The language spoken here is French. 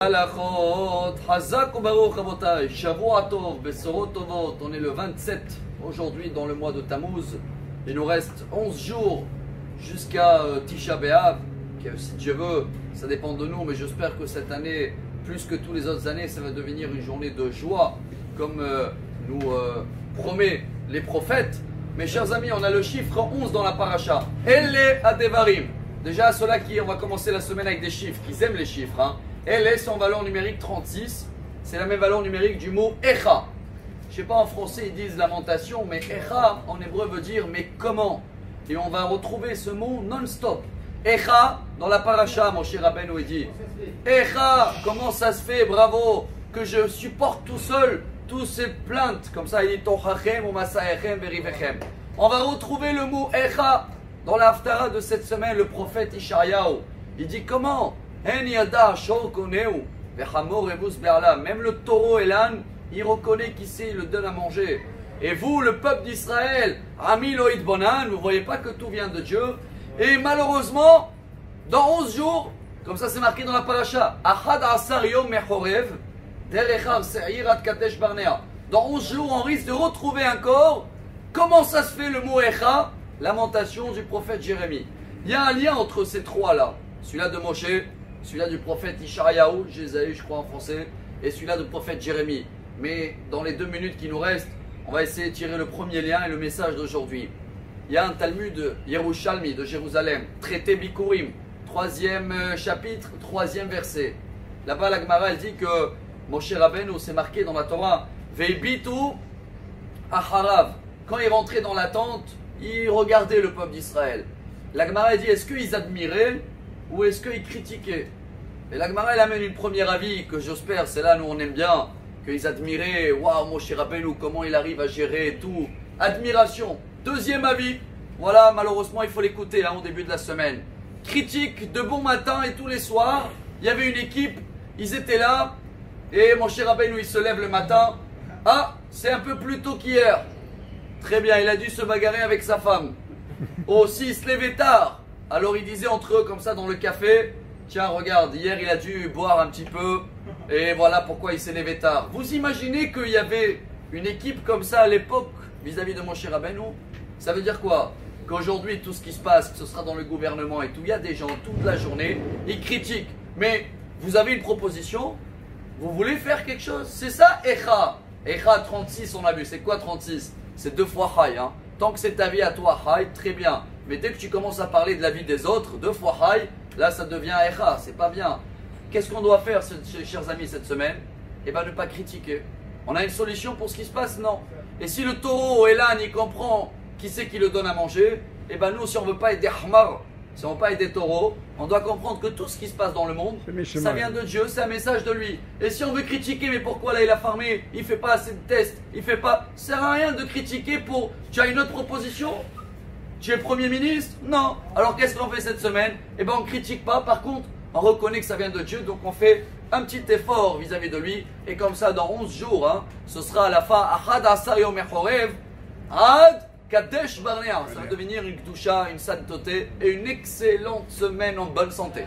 Halachot, Hazak Baruch Rabotai, Shavua Tov, Besorot Tovot. On est le 27 aujourd'hui dans le mois de Tammuz. Il nous reste 11 jours jusqu'à Tisha B'Av. Si Dieu veut, ça dépend de nous, mais j'espère que cette année, plus que toutes les autres années, ça va devenir une journée de joie, comme nous promet les prophètes. Mes chers amis, on a le chiffre 11 dans la paracha. Elle Adevarim. Déjà, ceux-là qui, on va commencer la semaine avec des chiffres, qui aiment les chiffres. Hein. Elle est son valeur numérique 36. C'est la même valeur numérique du mot Echa. Je ne sais pas, en français ils disent lamentation, mais Echa en hébreu veut dire mais comment. Et on va retrouver ce mot non-stop. Echa, dans la paracha, mon cher Rabbeinu, il dit Echa, comment ça se fait, bravo, que je supporte tout seul tous ces plaintes. Comme ça, il dit Tochachem ou Masaechem verivechem. On va retrouver le mot Echa dans l'Haftara de cette semaine, le prophète Ishayahu. Il dit comment même le taureau et l'âne, il reconnaît qui c'est, il le donne à manger. Et vous, le peuple d'Israël, Ami Loïd Bonan, vous ne voyez pas que tout vient de Dieu. Et malheureusement, dans 11 jours, comme ça c'est marqué dans la paracha, dans 11 jours, on risque de retrouver encore, comment ça se fait le mot Echa, lamentation du prophète Jérémie. Il y a un lien entre ces trois-là, celui-là de Moshe, celui-là du prophète Ishayahu, Jésaïe je crois en français, et celui-là du prophète Jérémie. Mais dans les 2 minutes qui nous restent, on va essayer de tirer le premier lien et le message d'aujourd'hui. Il y a un Talmud Yerushalmi de Jérusalem, traité Bikurim, 3e chapitre, 3e verset. Là-bas, la Gemara elle dit que Moshe Rabbeinu, c'est marqué dans la Torah, Veibitu Acharav. Quand il rentrait dans la tente, il regardait le peuple d'Israël. La Gemara dit, est-ce qu'ils admiraient ou est-ce qu'ils critiquaient? Et la Gemara elle amène une première avis que j'espère, c'est là nous on aime bien, qu'ils admiraient, waouh, Moshe Rabbeinu, comment il arrive à gérer et tout. Admiration. Deuxième avis, voilà, malheureusement il faut l'écouter au début de la semaine. Critique de bon matin et tous les soirs, il y avait une équipe, ils étaient là, et Moshe Rabbeinu il se lève le matin. Ah, c'est un peu plus tôt qu'hier. Très bien, il a dû se bagarrer avec sa femme. Aussi, il se levait tard. Alors il disait entre eux comme ça dans le café, tiens regarde, hier il a dû boire un petit peu, et voilà pourquoi il s'est levé tard. Vous imaginez qu'il y avait une équipe comme ça à l'époque vis-à-vis de Moshe Rabbeinu? Ça veut dire quoi? Qu'aujourd'hui tout ce qui se passe, que ce sera dans le gouvernement et tout, il y a des gens toute la journée, ils critiquent. Mais vous avez une proposition? Vous voulez faire quelque chose? C'est ça Echa. Echa 36 on a vu, c'est quoi 36? C'est 2 fois Chai. Hein. Tant que c'est ta vie à toi Chai, très bien. Mais dès que tu commences à parler de la vie des autres, 2 fois Chai, là ça devient Echa, c'est pas bien. Qu'est-ce qu'on doit faire, chers amis, cette semaine? Eh bien, ne pas critiquer. On a une solution pour ce qui se passe? Non. Et si le taureau et l'âne, il comprend qui c'est qui le donne à manger, eh bien nous, si on ne veut pas être des hamar, si on ne veut pas être des taureaux, on doit comprendre que tout ce qui se passe dans le monde, ça vient de Dieu, c'est un message de lui. Et si on veut critiquer, mais pourquoi là il a farmé, il ne fait pas assez de tests, il fait pas... Ça sert à rien de critiquer pour... Tu as une autre proposition? Tu es Premier ministre? Non. Alors qu'est-ce qu'on fait cette semaine? Eh bien on ne critique pas, par contre, on reconnaît que ça vient de Dieu, donc on fait un petit effort vis-à-vis de lui. Et comme ça, dans 11 jours, hein, ce sera à la fin, Achad Asar Yom Echorev, Ad Kadesh Barnea. Ça va devenir une Kedusha, une sainteté et une excellente semaine en bonne santé.